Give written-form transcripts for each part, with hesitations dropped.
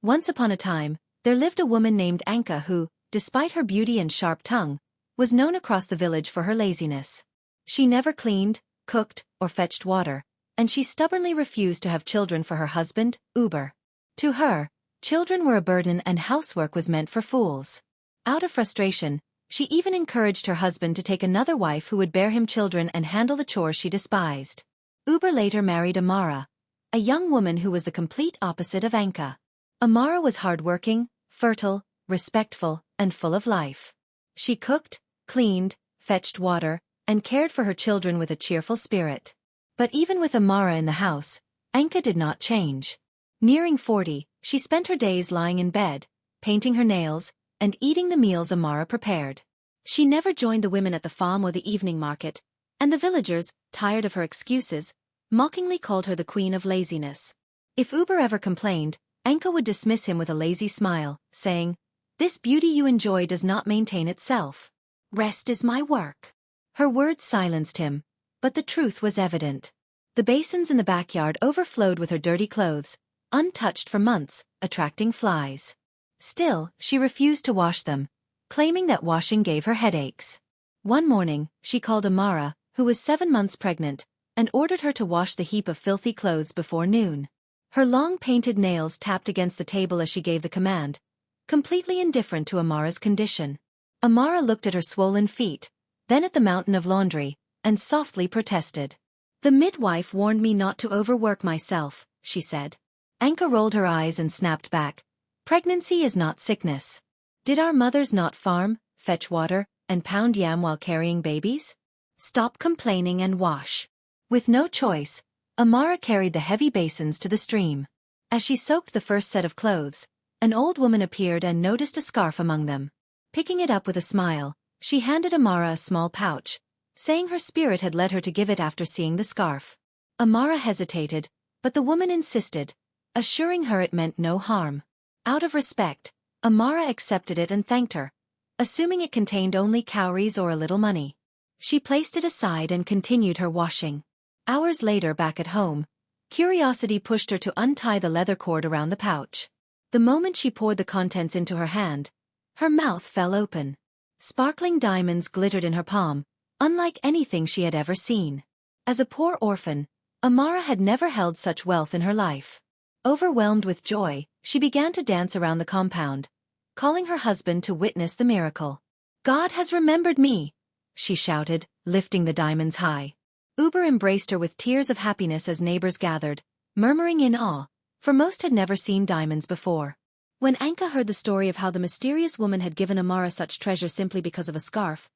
Once upon a time, there lived a woman named Anka who, despite her beauty and sharp tongue, was known across the village for her laziness. She never cleaned, cooked, or fetched water, and she stubbornly refused to have children for her husband, Uber. To her, children were a burden and housework was meant for fools. Out of frustration, she even encouraged her husband to take another wife who would bear him children and handle the chores she despised. Uber later married Amara, a young woman who was the complete opposite of Anka. Amara was hardworking, fertile, respectful, and full of life. She cooked, cleaned, fetched water, and cared for her children with a cheerful spirit. But even with Amara in the house, Anka did not change. Nearing 40, she spent her days lying in bed, painting her nails, and eating the meals Amara prepared. She never joined the women at the farm or the evening market, and the villagers, tired of her excuses, mockingly called her the queen of laziness. If Uber ever complained, Anka would dismiss him with a lazy smile, saying, "This beauty you enjoy does not maintain itself. Rest is my work." Her words silenced him, but the truth was evident. The basins in the backyard overflowed with her dirty clothes, untouched for months, attracting flies. Still, she refused to wash them, claiming that washing gave her headaches. One morning, she called Amara, who was 7 months pregnant, and ordered her to wash the heap of filthy clothes before noon. Her long painted nails tapped against the table as she gave the command, completely indifferent to Amara's condition. Amara looked at her swollen feet, then at the mountain of laundry, and softly protested. "The midwife warned me not to overwork myself," she said. Anka rolled her eyes and snapped back. "Pregnancy is not sickness. Did our mothers not farm, fetch water, and pound yam while carrying babies? Stop complaining and wash." With no choice, Amara carried the heavy basins to the stream. As she soaked the first set of clothes, an old woman appeared and noticed a scarf among them. Picking it up with a smile, she handed Amara a small pouch, saying her spirit had led her to give it after seeing the scarf. Amara hesitated, but the woman insisted, assuring her it meant no harm. Out of respect, Amara accepted it and thanked her, assuming it contained only cowries or a little money. She placed it aside and continued her washing. Hours later, back at home, curiosity pushed her to untie the leather cord around the pouch. The moment she poured the contents into her hand, her mouth fell open. Sparkling diamonds glittered in her palm, unlike anything she had ever seen. As a poor orphan, Amara had never held such wealth in her life. Overwhelmed with joy, she began to dance around the compound, calling her husband to witness the miracle. "God has remembered me," she shouted, lifting the diamonds high. Uber embraced her with tears of happiness as neighbors gathered, murmuring in awe, for most had never seen diamonds before. When Anka heard the story of how the mysterious woman had given Amara such treasure simply because of a scarf,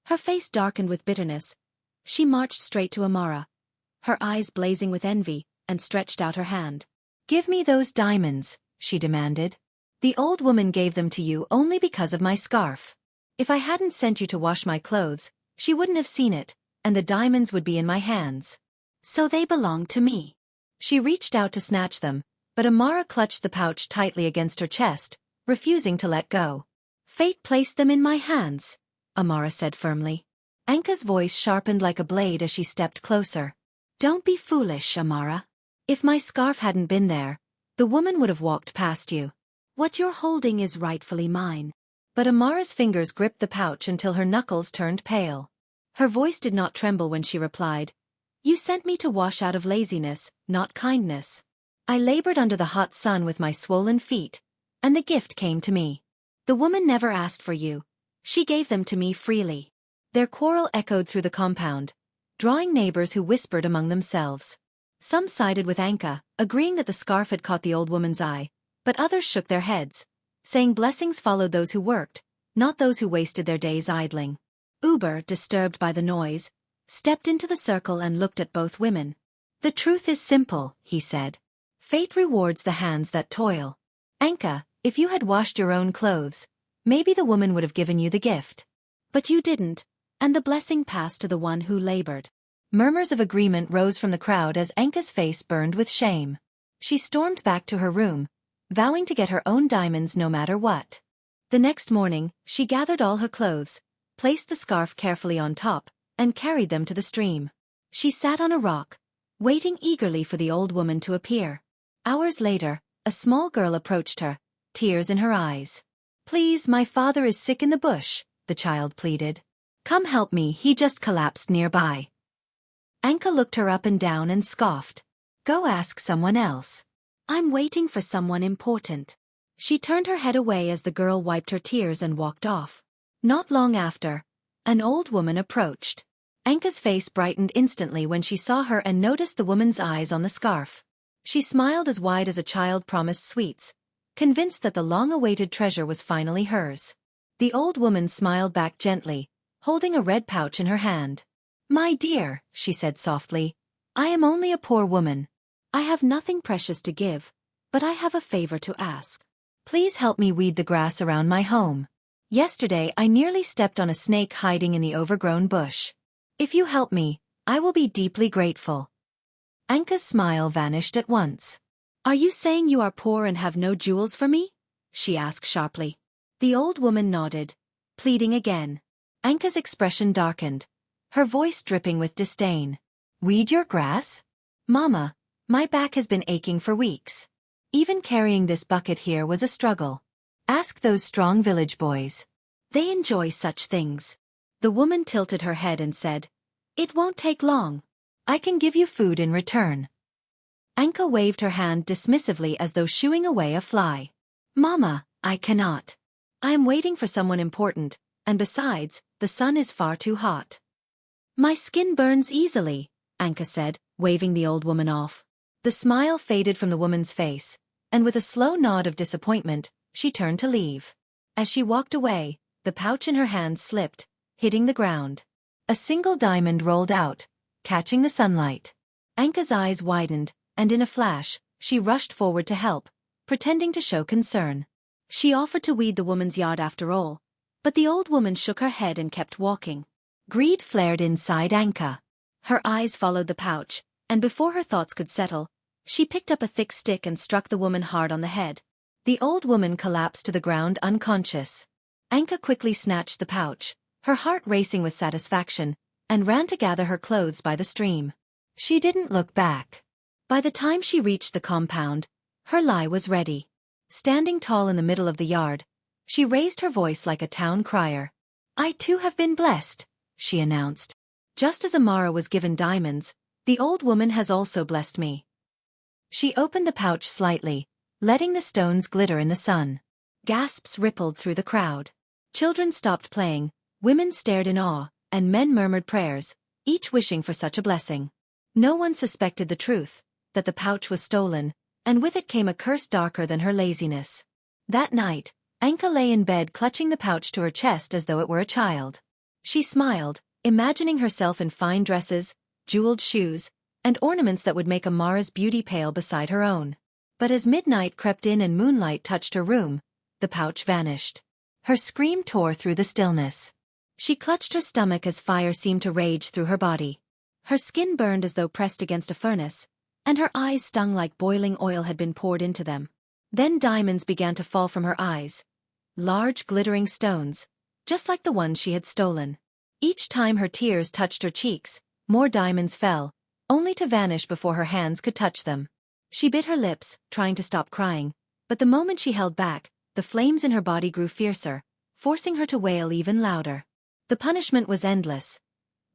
her face darkened with bitterness. She marched straight to Amara, her eyes blazing with envy, and stretched out her hand. "Give me those diamonds," she demanded. "The old woman gave them to you only because of my scarf. If I hadn't sent you to wash my clothes, she wouldn't have seen it, and the diamonds would be in my hands. So they belong to me." She reached out to snatch them, but Amara clutched the pouch tightly against her chest, refusing to let go. "Fate placed them in my hands," Amara said firmly. Anka's voice sharpened like a blade as she stepped closer. "Don't be foolish, Amara. If my scarf hadn't been there, the woman would have walked past you. What you're holding is rightfully mine." But Amara's fingers gripped the pouch until her knuckles turned pale. Her voice did not tremble when she replied, "You sent me to wash out of laziness, not kindness. I labored under the hot sun with my swollen feet, and the gift came to me. The woman never asked for you. She gave them to me freely." Their quarrel echoed through the compound, drawing neighbors who whispered among themselves. Some sided with Anka, agreeing that the scarf had caught the old woman's eye, but others shook their heads, saying blessings followed those who worked, not those who wasted their days idling. Uber, disturbed by the noise, stepped into the circle and looked at both women. "The truth is simple," he said. "Fate rewards the hands that toil. Anka, if you had washed your own clothes, maybe the woman would have given you the gift. But you didn't, and the blessing passed to the one who labored." Murmurs of agreement rose from the crowd as Anka's face burned with shame. She stormed back to her room, vowing to get her own diamonds no matter what. The next morning, she gathered all her clothes, placed the scarf carefully on top, and carried them to the stream. She sat on a rock, waiting eagerly for the old woman to appear. Hours later, A small girl approached her, tears in her eyes. "Please, my father is sick in the bush," the child pleaded. "Come help me, he just collapsed nearby." Anka looked her up and down and scoffed. "Go ask someone else. I'm waiting for someone important." She turned her head away as the girl wiped her tears and walked off. Not long after, an old woman approached. Anka's face brightened instantly when she saw her and noticed the woman's eyes on the scarf. She smiled as wide as a child promised sweets, convinced that the long-awaited treasure was finally hers. The old woman smiled back gently, holding a red pouch in her hand. "My dear," she said softly, "I am only a poor woman. I have nothing precious to give, but I have a favor to ask. Please help me weed the grass around my home. Yesterday I nearly stepped on a snake hiding in the overgrown bush. If you help me, I will be deeply grateful." Anka's smile vanished at once. "Are you saying you are poor and have no jewels for me?" she asked sharply. The old woman nodded, pleading again. Anka's expression darkened, her voice dripping with disdain. "Weed your grass? Mama, my back has been aching for weeks. Even carrying this bucket here was a struggle. Ask those strong village boys. They enjoy such things." The woman tilted her head and said, "It won't take long. I can give you food in return." Anka waved her hand dismissively as though shooing away a fly. "Mama, I cannot. I am waiting for someone important, and besides, the sun is far too hot." "My skin burns easily," Anka said, waving the old woman off. The smile faded from the woman's face, and with a slow nod of disappointment, she turned to leave. As she walked away, the pouch in her hand slipped, hitting the ground. A single diamond rolled out, catching the sunlight. Anka's eyes widened, and in a flash, she rushed forward to help, pretending to show concern. She offered to weed the woman's yard after all, but the old woman shook her head and kept walking. Greed flared inside Anka. Her eyes followed the pouch, and before her thoughts could settle, she picked up a thick stick and struck the woman hard on the head. The old woman collapsed to the ground unconscious. Anka quickly snatched the pouch, her heart racing with satisfaction, and ran to gather her clothes by the stream. She didn't look back. By the time she reached the compound, her lie was ready. Standing tall in the middle of the yard, she raised her voice like a town crier. "I too have been blessed," she announced. "Just as Amara was given diamonds, the old woman has also blessed me." She opened the pouch slightly, letting the stones glitter in the sun. Gasps rippled through the crowd. Children stopped playing, women stared in awe, and men murmured prayers, each wishing for such a blessing. No one suspected the truth, that the pouch was stolen, and with it came a curse darker than her laziness. That night, Anka lay in bed clutching the pouch to her chest as though it were a child. She smiled, imagining herself in fine dresses, jeweled shoes, and ornaments that would make Amara's beauty pale beside her own. But as midnight crept in and moonlight touched her room, the pouch vanished. Her scream tore through the stillness. She clutched her stomach as fire seemed to rage through her body. Her skin burned as though pressed against a furnace, and her eyes stung like boiling oil had been poured into them. Then diamonds began to fall from her eyes, large glittering stones, just like the ones she had stolen. Each time her tears touched her cheeks, more diamonds fell, only to vanish before her hands could touch them. She bit her lips, trying to stop crying, but the moment she held back, the flames in her body grew fiercer, forcing her to wail even louder. The punishment was endless.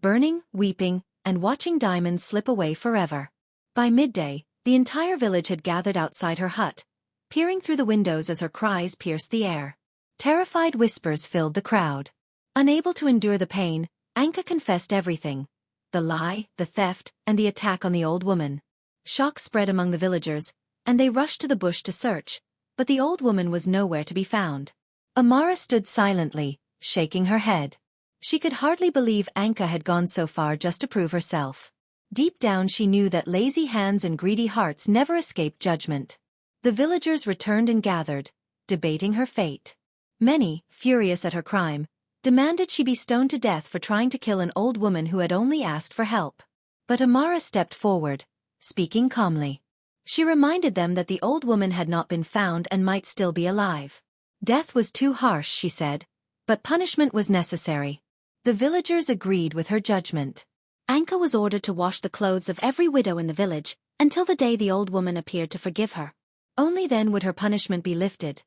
Burning, weeping, and watching diamonds slip away forever. By midday, the entire village had gathered outside her hut, peering through the windows as her cries pierced the air. Terrified whispers filled the crowd. Unable to endure the pain, Anka confessed everything: the lie, the theft, and the attack on the old woman. Shock spread among the villagers, and they rushed to the bush to search, but the old woman was nowhere to be found. Amara stood silently, shaking her head. She could hardly believe Anka had gone so far just to prove herself. Deep down she knew that lazy hands and greedy hearts never escaped judgment. The villagers returned and gathered, debating her fate. Many, furious at her crime, demanded she be stoned to death for trying to kill an old woman who had only asked for help. But Amara stepped forward, speaking calmly. She reminded them that the old woman had not been found and might still be alive. Death was too harsh, she said, but punishment was necessary. The villagers agreed with her judgment. Anka was ordered to wash the clothes of every widow in the village, until the day the old woman appeared to forgive her. Only then would her punishment be lifted.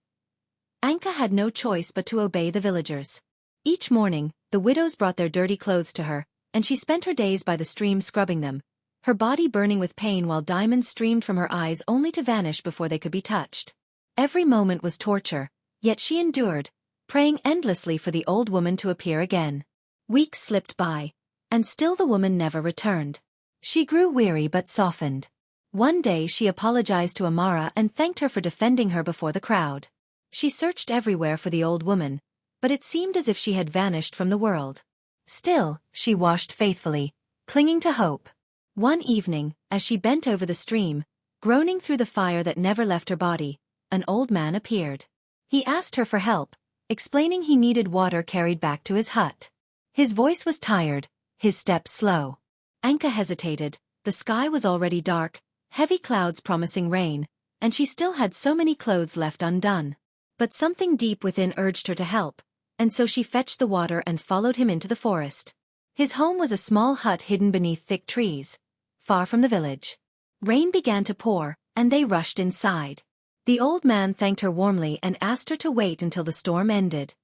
Anka had no choice but to obey the villagers. Each morning, the widows brought their dirty clothes to her, and she spent her days by the stream scrubbing them, her body burning with pain while diamonds streamed from her eyes only to vanish before they could be touched. Every moment was torture, yet she endured, praying endlessly for the old woman to appear again. Weeks slipped by, and still the woman never returned. She grew weary but softened. One day she apologized to Amara and thanked her for defending her before the crowd. She searched everywhere for the old woman, but it seemed as if she had vanished from the world. Still, she washed faithfully, clinging to hope. One evening, as she bent over the stream, groaning through the fire that never left her body, an old man appeared. He asked her for help, explaining he needed water carried back to his hut. His voice was tired, his steps slow. Anka hesitated. The sky was already dark, heavy clouds promising rain, and she still had so many clothes left undone. But something deep within urged her to help, and so she fetched the water and followed him into the forest. His home was a small hut hidden beneath thick trees, far from the village. Rain began to pour, and they rushed inside. The old man thanked her warmly and asked her to wait until the storm ended.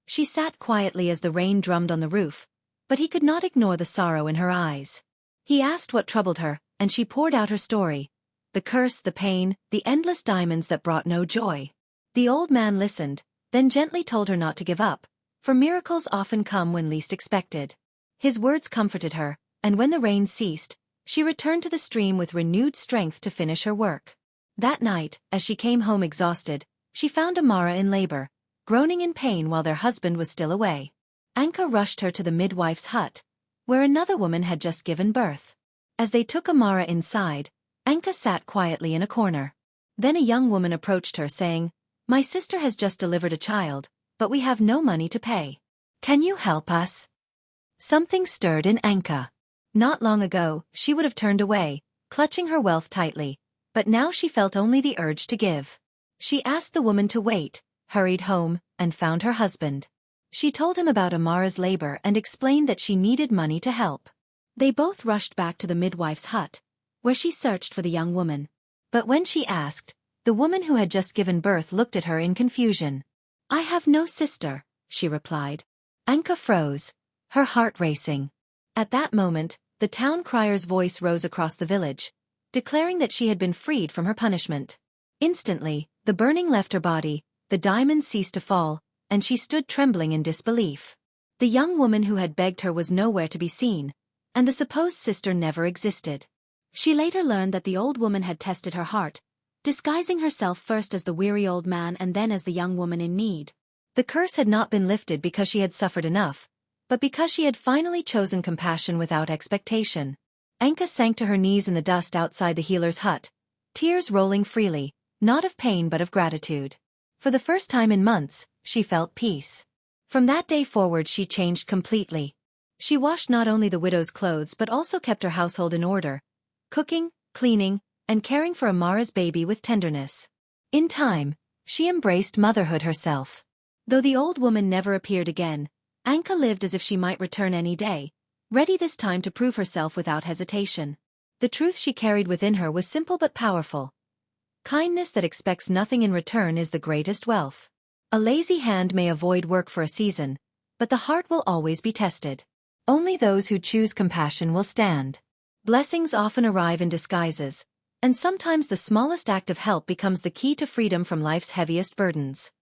She sat quietly as the rain drummed on the roof, but he could not ignore the sorrow in her eyes. He asked what troubled her, and she poured out her story. The curse, the pain, the endless diamonds that brought no joy. The old man listened, then gently told her not to give up, for miracles often come when least expected. His words comforted her, and when the rain ceased, she returned to the stream with renewed strength to finish her work. That night, as she came home exhausted, she found Amara in labor, groaning in pain while their husband was still away. Anka rushed her to the midwife's hut, where another woman had just given birth. As they took Amara inside, Anka sat quietly in a corner. Then a young woman approached her saying, "My sister has just delivered a child, but we have no money to pay. Can you help us?" Something stirred in Anka. Not long ago, she would have turned away, clutching her wealth tightly, but now she felt only the urge to give. She asked the woman to wait, hurried home, and found her husband. She told him about Amara's labor and explained that she needed money to help. They both rushed back to the midwife's hut, where she searched for the young woman. But when she asked, the woman who had just given birth looked at her in confusion. "I have no sister," she replied. Anka froze, her heart racing. At that moment, the town crier's voice rose across the village, declaring that she had been freed from her punishment. Instantly, the burning left her body, the diamonds ceased to fall, and she stood trembling in disbelief. The young woman who had begged her was nowhere to be seen, and the supposed sister never existed. She later learned that the old woman had tested her heart, disguising herself first as the weary old man and then as the young woman in need. The curse had not been lifted because she had suffered enough, but because she had finally chosen compassion without expectation. Anka sank to her knees in the dust outside the healer's hut, tears rolling freely, not of pain but of gratitude. For the first time in months, she felt peace. From that day forward she changed completely. She washed not only the widow's clothes but also kept her household in order, cooking, cleaning, and caring for Amara's baby with tenderness. In time, she embraced motherhood herself. Though the old woman never appeared again, Anka lived as if she might return any day, ready this time to prove herself without hesitation. The truth she carried within her was simple but powerful. Kindness that expects nothing in return is the greatest wealth. A lazy hand may avoid work for a season, but the heart will always be tested. Only those who choose compassion will stand. Blessings often arrive in disguises, and sometimes the smallest act of help becomes the key to freedom from life's heaviest burdens.